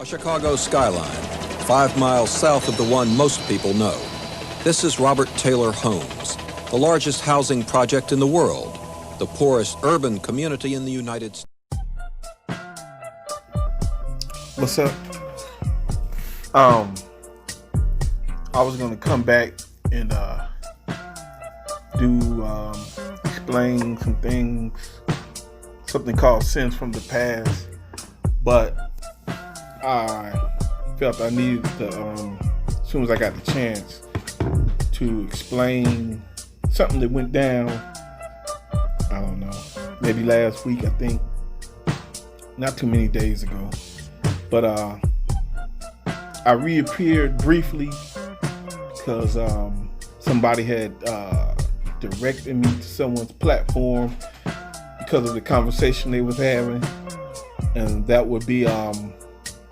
A Chicago skyline, 5 miles south of the one most people know. This is Robert Taylor Homes, the largest housing project in the world, the poorest urban community in the United States. What's up? I was gonna come back and explain some things, something called Sins from the Past, but I felt I needed to, as soon as I got the chance, to explain something that went down, I don't know, maybe last week, I think, not too many days ago, but I reappeared briefly because somebody had directed me to someone's platform because of the conversation they was having, and that would be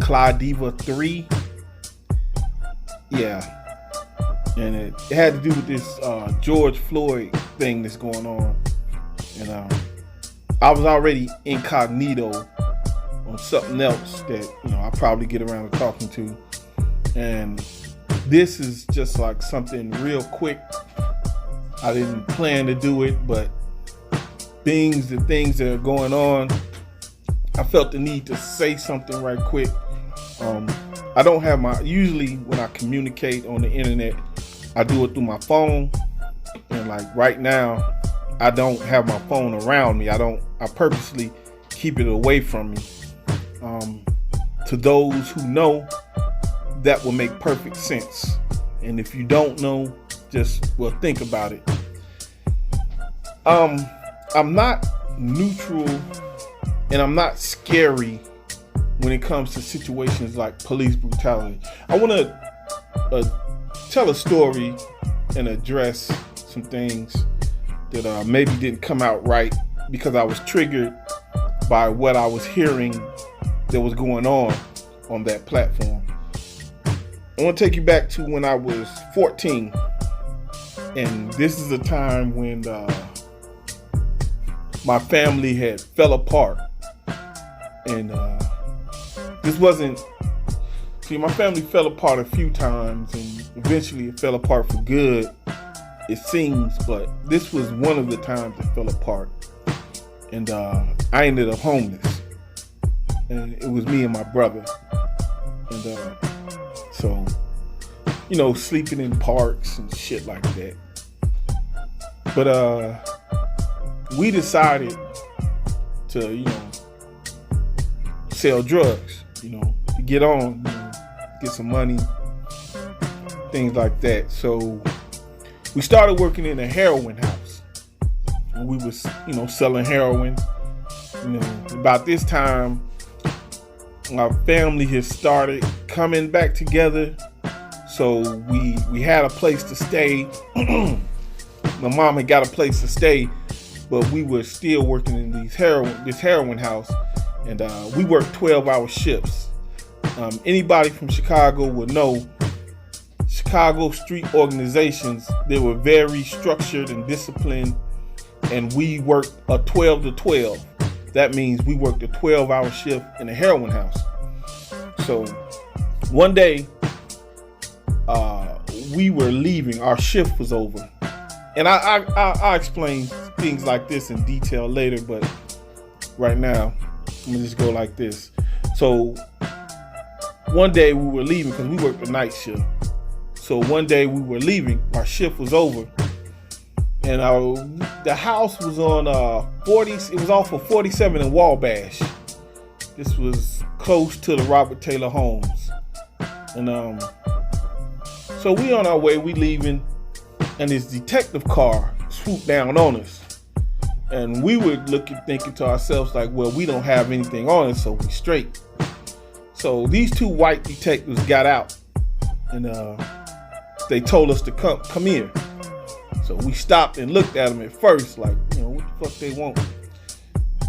Claudiva 3. Yeah, and it had to do with this George Floyd thing that's going on, and I was already incognito on something else that I probably get around to talking to, and this is just like something real quick. I didn't plan to do it, but the things that are going on, I felt the need to say something right quick. I don't have usually when I communicate on the internet, I do it through my phone, and like right now, I don't have my phone around me. I purposely keep it away from me. To those who know, that will make perfect sense. And if you don't know, think about it. I'm not neutral and I'm not scary when it comes to situations like police brutality. I want to tell a story and address some things that maybe didn't come out right because I was triggered by what I was hearing that was going on that platform. I want to take you back to when I was 14, and this is a time when my family had fell apart, and my family fell apart a few times, and eventually it fell apart for good, it seems, but this was one of the times it fell apart, and I ended up homeless, and it was me and my brother, and so, sleeping in parks and shit like that. But we decided to, sell drugs, to get on, get some money, things like that. So we started working in a heroin house. And we was, selling heroin. About this time, our family has started coming back together, so we had a place to stay. My mom had got a place to stay, but we were still working in this heroin house, and we worked 12-hour shifts. Anybody from Chicago would know Chicago street organizations, they were very structured and disciplined, and we worked a 12 to 12. That means we worked a 12-hour shift in a heroin house. So one day, we were leaving. Our shift was over. And I'll explain things like this in detail later, but right now, I'm gonna just go like this. So one day we were leaving because we worked the night shift. So one day we were leaving, our shift was over, and the house was on it was off of 47 in Wabash. This was close to the Robert Taylor Homes. And so we on our way, we leaving, and this detective car swooped down on us. And we were thinking to ourselves like, well, we don't have anything on us, so we straight. So these two white detectives got out, and they told us to come here. So we stopped and looked at them at first, like, what the fuck they want.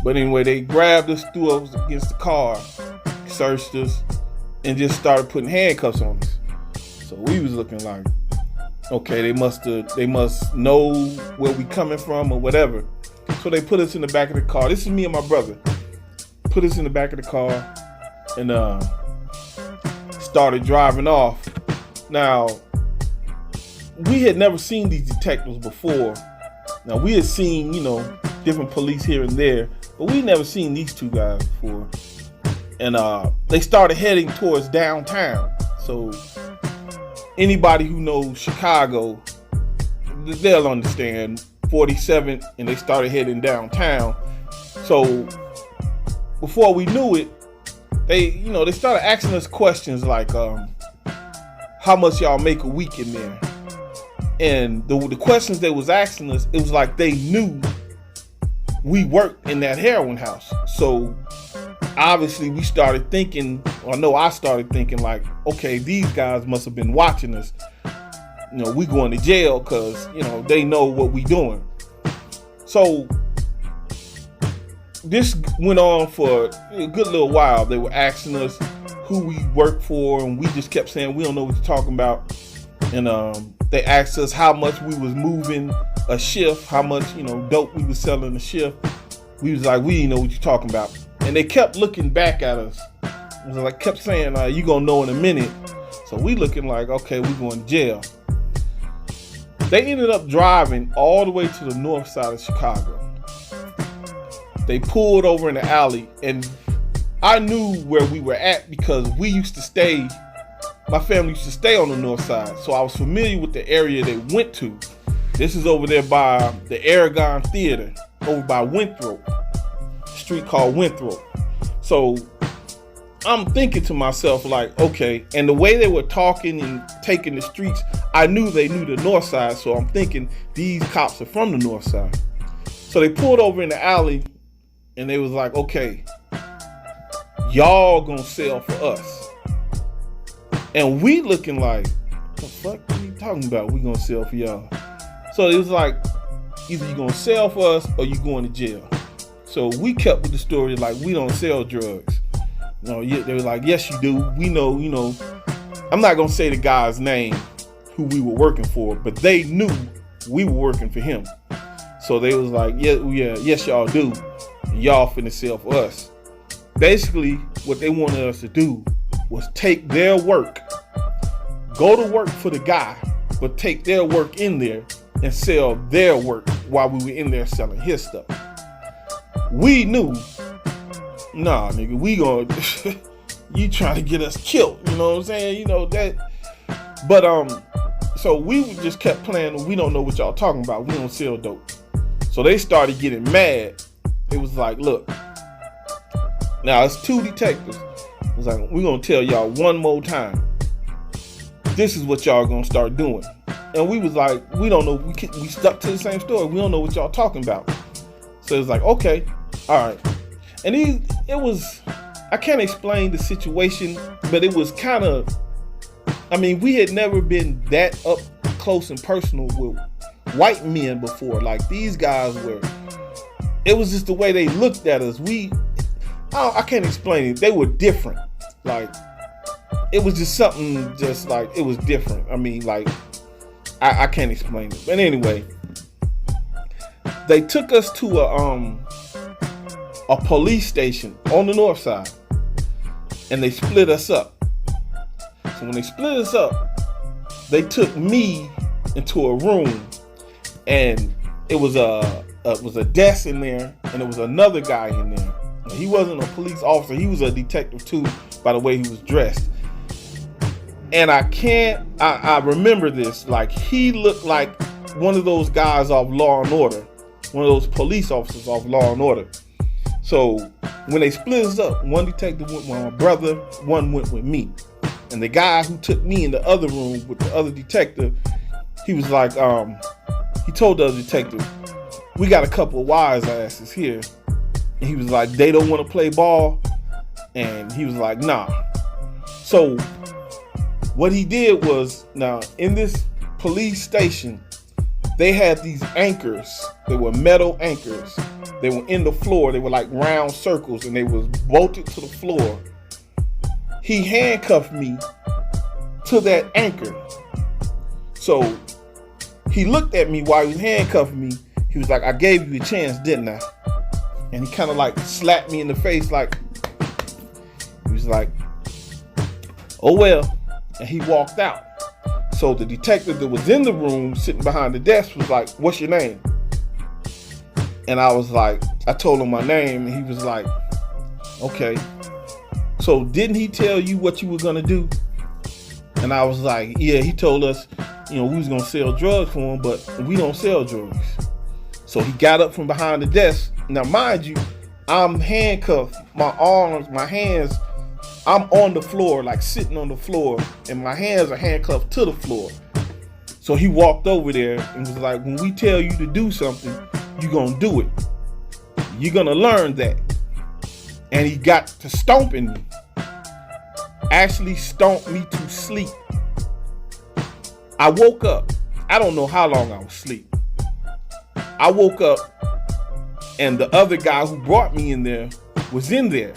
But anyway, they grabbed us, threw us against the car, searched us, and just started putting handcuffs on us. So we was looking like, okay, they must know where we coming from or whatever. So they put us in the back of the car. This is me and my brother. Put us in the back of the car, and started driving off. Now, we had never seen these detectives before. Now, we had seen, different police here and there, but we never seen these two guys before. And they started heading towards downtown. So anybody who knows Chicago, they'll understand 47th, and they started heading downtown. So before we knew it, they started asking us questions like, how much y'all make a week in there? And the questions they was asking us, it was like they knew we worked in that heroin house. So obviously we started thinking, or no, I started thinking like, okay, these guys must have been watching us. We going to jail because, they know what we doing. So this went on for a good little while. They were asking us who we worked for, and we just kept saying, we don't know what you're talking about. And they asked us how much we was moving a shift, how much, dope we was selling a shift. We was like, we didn't know what you're talking about. And they kept looking back at us. It was like, kept saying, you gonna know in a minute. So we looking like, okay, we going to jail. They ended up driving all the way to the north side of Chicago. They pulled over in the alley, and I knew where we were at because we used to stay, my family used to stay on the north side. So I was familiar with the area they went to. This is over there by the Aragon Theater, over by Winthrop, a street called Winthrop. So I'm thinking to myself like, okay, and the way they were talking and taking the streets, I knew they knew the north side. So I'm thinking these cops are from the north side. So they pulled over in the alley, and they was like, okay, y'all gonna sell for us. And we looking like, the fuck are you talking about? We gonna sell for y'all. So it was like, either you gonna sell for us or you going to jail. So we kept with the story like, we don't sell drugs. No, they were like, yes you do. We know, I'm not gonna say the guy's name who we were working for, but they knew we were working for him. So they was like, yes y'all do. Y'all finna sell for us. Basically, what they wanted us to do was take their work, go to work for the guy, but take their work in there and sell their work while we were in there selling his stuff. We knew, nah, nigga, we gonna, you trying to get us killed, you know what I'm saying? That, but, so we just kept playing, we don't know what y'all talking about, we don't sell dope. So they started getting mad. It was like, look, now it's two detectives. It was like, we're gonna tell y'all one more time. This is what y'all gonna start doing. And we was like, we don't know, we stuck to the same story. We don't know what y'all talking about. So it was like, okay, all right. And it was, I can't explain the situation, but it was kind of, we had never been that up close and personal with white men before. Like these guys were, it was just the way they looked at us. I can't explain it. They were different. Like, it was just something just like, it was different. I can't explain it. But anyway, they took us to a police station on the north side, and they split us up. So when they split us up, they took me into a room, and it was a desk in there, and there was another guy in there. He wasn't a police officer. He was a detective too, by the way he was dressed. And I remember this, like he looked like one of those guys off Law and Order, one of those police officers off Law and Order. So when they split us up, one detective went with my brother, one went with me. And the guy who took me in the other room with the other detective, he was like, he told the other detective, we got a couple of wise asses here. And he was like, they don't want to play ball. And he was like, nah. So what he did was, now in this police station, they had these anchors. They were metal anchors. They were in the floor. They were like round circles, and they was bolted to the floor. He handcuffed me to that anchor. So he looked at me while he was handcuffing me. He was like, I gave you a chance, didn't I? And he kind of like slapped me in the face, like, he was like, Oh well. And he walked out. So the detective that was in the room sitting behind the desk was like, what's your name? And I was like, I told him my name, and he was like, okay. So didn't he tell you what you were gonna do? And I was like, yeah, he told us, we was gonna sell drugs for him, but we don't sell drugs. So he got up from behind the desk. Now mind you, I'm handcuffed, my arms, my hands, I'm on the floor, like sitting on the floor, and my hands are handcuffed to the floor. So he walked over there and was like, when we tell you to do something, you're gonna do it. You're gonna learn that. And he got to stomping me. Actually stomped me to sleep. I woke up. I don't know how long I was asleep. I woke up and the other guy who brought me in there was in there.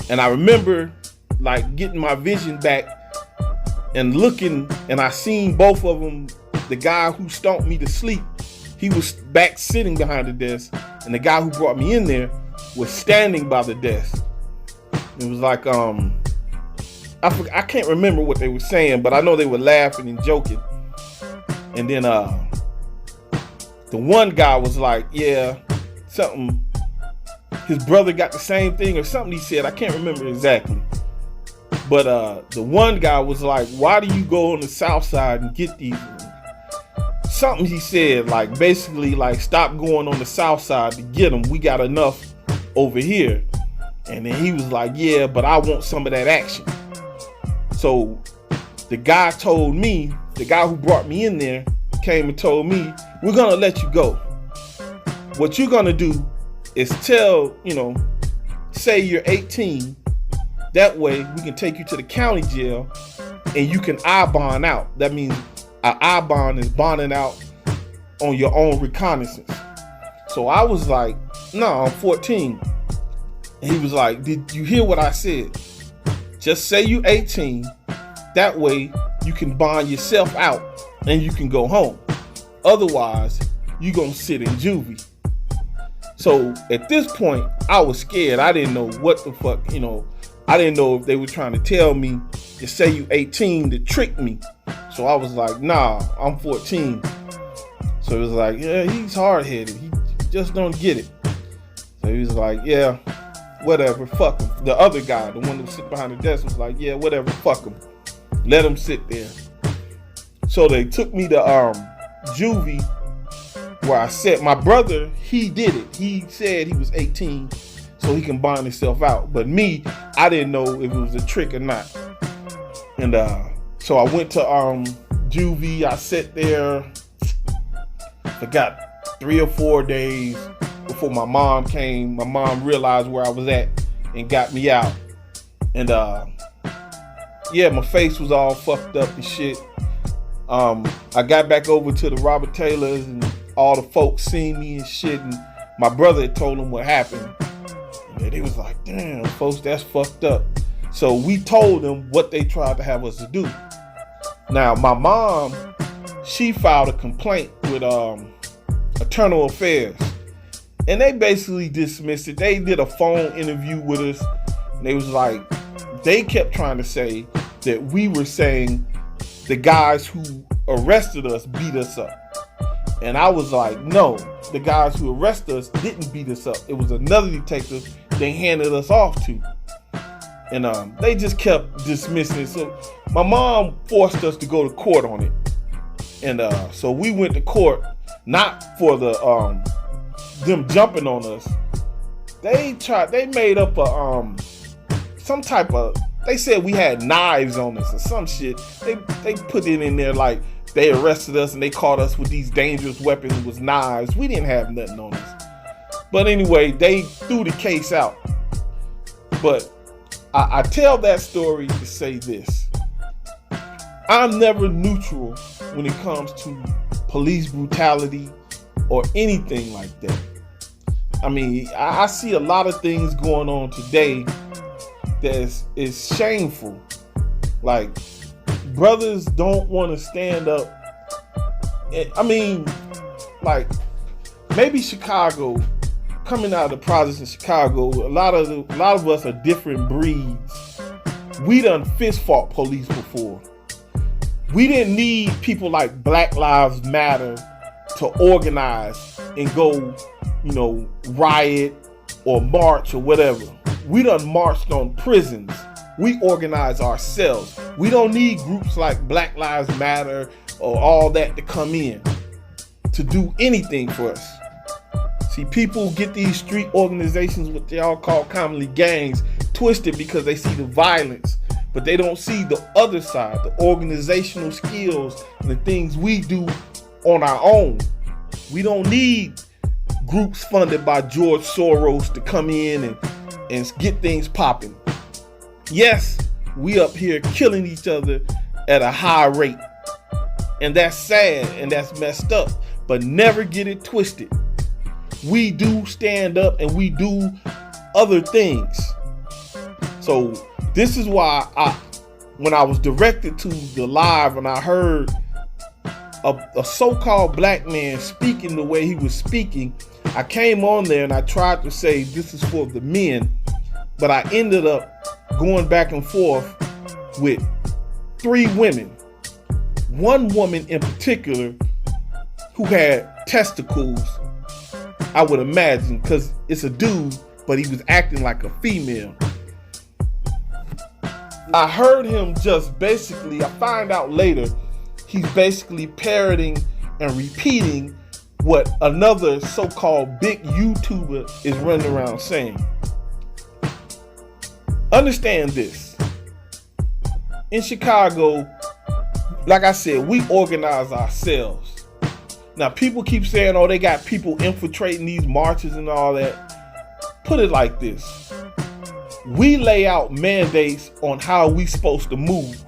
And I remember like getting my vision back and looking, and I seen both of them. The guy who stomped me to sleep, he was back sitting behind the desk, and the guy who brought me in there was standing by the desk. It was like, I can't remember what they were saying, but I know they were laughing and joking. And then the one guy was like, yeah, something, his brother got the same thing or something he said. I can't remember exactly. But the one guy was like, why do you go on the south side and get these? Something he said, like basically like, stop going on the south side to get them. We got enough over here. And then he was like, yeah, but I want some of that action. So the guy told me, the guy who brought me in there came and told me, we're gonna let you go. What you're gonna do is tell, say you're 18. That way we can take you to the county jail and you can I-bond out. That means an I-bond is bonding out on your own recognizance. So I was like, no, I'm 14. And he was like, did you hear what I said? Just say you 18. That way you can bond yourself out and you can go home. Otherwise, you're gonna sit in juvie. So at this point, I was scared. I didn't know what the fuck, I didn't know if they were trying to tell me to say you 18 to trick me. So I was like, nah, I'm 14. So it was like, yeah, he's hard-headed. He just don't get it. So he was like, yeah, whatever, fuck him. The other guy, the one that was sitting behind the desk, was like, yeah, whatever, fuck him. Let him sit there. So they took me to juvie, where I said, my brother, he did it. He said he was 18 so he can bond himself out. But me, I didn't know if it was a trick or not. And so I went to juvie. I sat there, forgot 3 or 4 days before my mom came. My mom realized where I was at and got me out. And yeah, my face was all fucked up and shit. I got back over to the Robert Taylors, and all the folks seen me and shit, and my brother had told them what happened. And they was like, damn, folks, that's fucked up. So we told them what they tried to have us to do. Now, my mom, she filed a complaint with Internal Affairs, and they basically dismissed it. They did a phone interview with us, and they was like, they kept trying to say that we were saying the guys who arrested us beat us up. And I was like, no, the guys who arrested us didn't beat us up. It was another detective they handed us off to. And they just kept dismissing it. So my mom forced us to go to court on it. And so we went to court, not for the them jumping on us. They made up a some type of, they said we had knives on us or some shit. They put it in there like they arrested us and they caught us with these dangerous weapons. It was knives. We didn't have nothing on us. But anyway, they threw the case out. But I tell that story to say this. I'm never neutral when it comes to police brutality or anything like that. I mean, I see a lot of things going on today that is shameful. Like, brothers don't want to stand up. I mean, like, maybe Chicago, coming out of the projects in Chicago, a lot of us are different breeds. We done fist fought police before. We didn't need people like Black Lives Matter to organize and go, riot or march or whatever. We done marched on prisons. We organize ourselves. We don't need groups like Black Lives Matter or all that to come in to do anything for us. See, people get these street organizations, what they all call commonly gangs, twisted because they see the violence, but they don't see the other side, the organizational skills and the things we do on our own. We don't need groups funded by George Soros to come in and get things popping. Yes, we up here killing each other at a high rate. And that's sad and that's messed up, but never get it twisted. We do stand up and we do other things. So this is why when I was directed to the live and I heard a so-called black man speaking the way he was speaking, I came on there and I tried to say this is for the men, but I ended up going back and forth with 3 women. One woman in particular who had testicles, I would imagine, because it's a dude, but he was acting like a female. I heard him just basically, I find out later, he's basically parroting and repeating what another so-called big YouTuber is running around saying. Understand this. In Chicago, like I said, we organize ourselves. Now, people keep saying, oh, they got people infiltrating these marches and all that. Put it like this. We lay out mandates on how we supposed to move.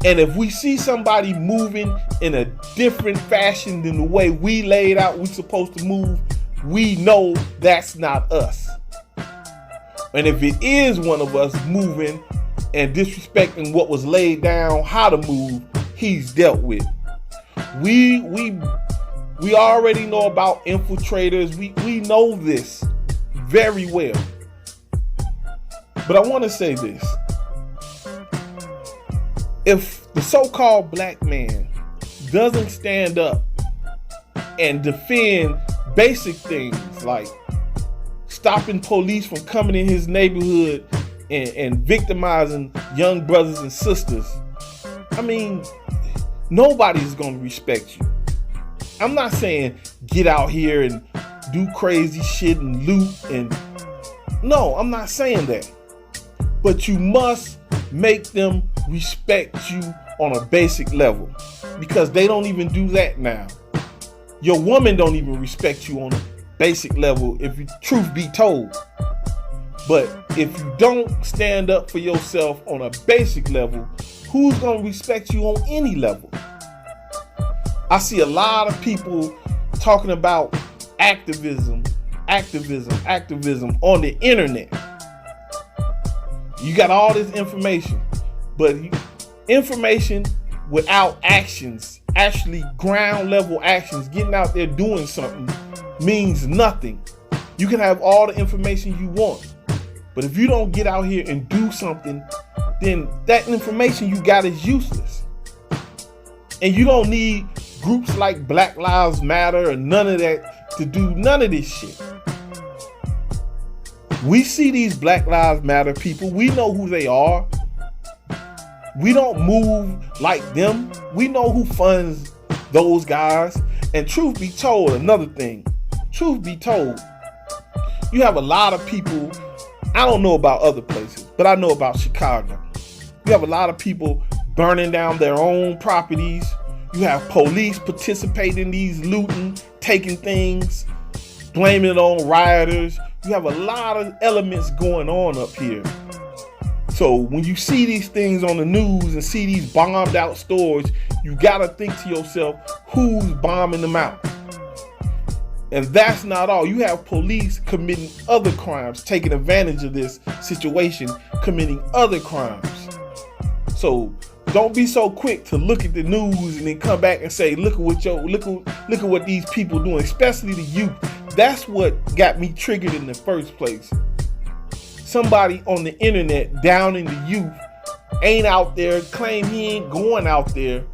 And if we see somebody moving in a different fashion than the way we laid out we supposed to move, we know that's not us. And if it is one of us moving and disrespecting what was laid down, how to move, he's dealt with. We already know about infiltrators. We know this very well. But I want to say this. If the so-called black man doesn't stand up and defend basic things like stopping police from coming in his neighborhood and victimizing young brothers and sisters, I mean, nobody's going to respect you. I'm not saying get out here and do crazy shit and loot no, I'm not saying that. But you must make them respect you on a basic level, because they don't even do that now. Your woman don't even respect you on a basic level, if you truth be told. But if you don't stand up for yourself on a basic level, who's going to respect you on any level? I see a lot of people talking about activism on the internet. You got all this information, but information without actions, actually ground level actions, getting out there doing something, means nothing. You can have all the information you want, but if you don't get out here and do something, then that information you got is useless. And you don't need groups like Black Lives Matter or none of that to do none of this shit. We see these Black Lives Matter people. We know who they are. We don't move like them. We know who funds those guys. And truth be told, another thing, truth be told, you have a lot of people, I don't know about other places, but I know about Chicago. You have a lot of people burning down their own properties. You have police participating in these looting, taking things, blaming it on rioters. You have a lot of elements going on up here. So when you see these things on the news and see these bombed out stores, you gotta think to yourself, who's bombing them out? And that's not all. You have police committing other crimes, taking advantage of this situation, committing other crimes. So don't be so quick to look at the news and then come back and say, look at what these people doing, especially the youth. That's what got me triggered in the first place. somebody on the internet downing the youth, ain't out there, claim he ain't going out there,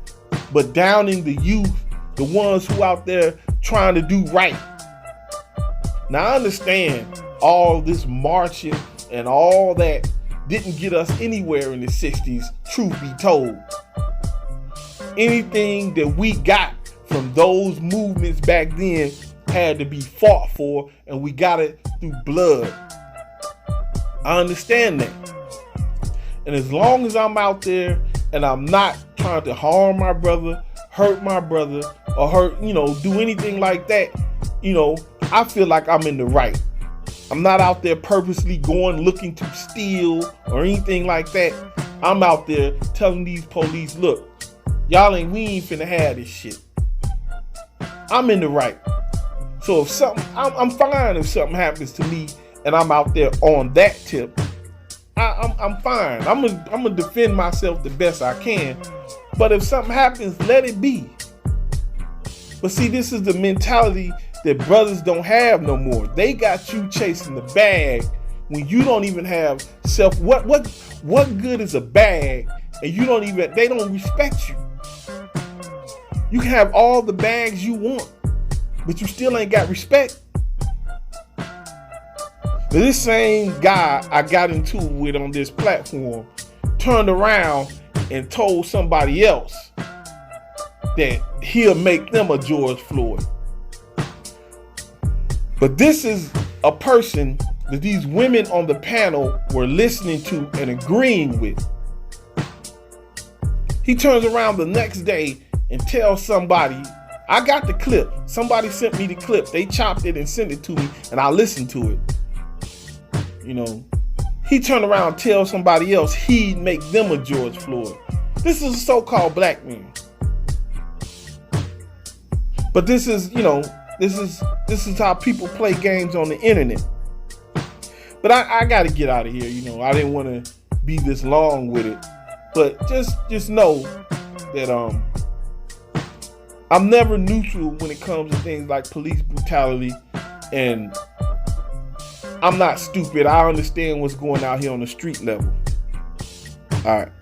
but downing the youth, the ones who out there trying to do right. Now I understand all this marching and all that didn't get us anywhere in the 60s, truth be told. Anything that we got from those movements back then had to be fought for, and we got it through blood. I understand that. And as long as I'm out there and I'm not trying to harm my brother, hurt my brother, or do anything like that, I feel like I'm in the right. I'm not out there purposely going looking to steal or anything like that. I'm out there telling these police, look, we ain't finna have this shit. I'm in the right. So if I'm fine if something happens to me and I'm out there on that tip. I'm fine. I'm gonna defend myself the best I can. But if something happens, let it be. But see, this is the mentality that brothers don't have no more. They got you chasing the bag when you don't even have self. What good is a bag and they don't respect you? You can have all the bags you want, but you still ain't got respect. This same guy I got into it with on this platform turned around and told somebody else that he'll make them a George Floyd. But this is a person that these women on the panel were listening to and agreeing with. He turns around the next day and tells somebody, I got the clip. Somebody sent me the clip. They chopped it and sent it to me, and I listened to it. He turned around and tells somebody else he'd make them a George Floyd. This is a so-called black man. But this is how people play games on the internet. But I got to get out of here. I didn't want to be this long with it. But just know that I'm never neutral when it comes to things like police brutality, and I'm not stupid. I understand what's going out here on the street level. All right.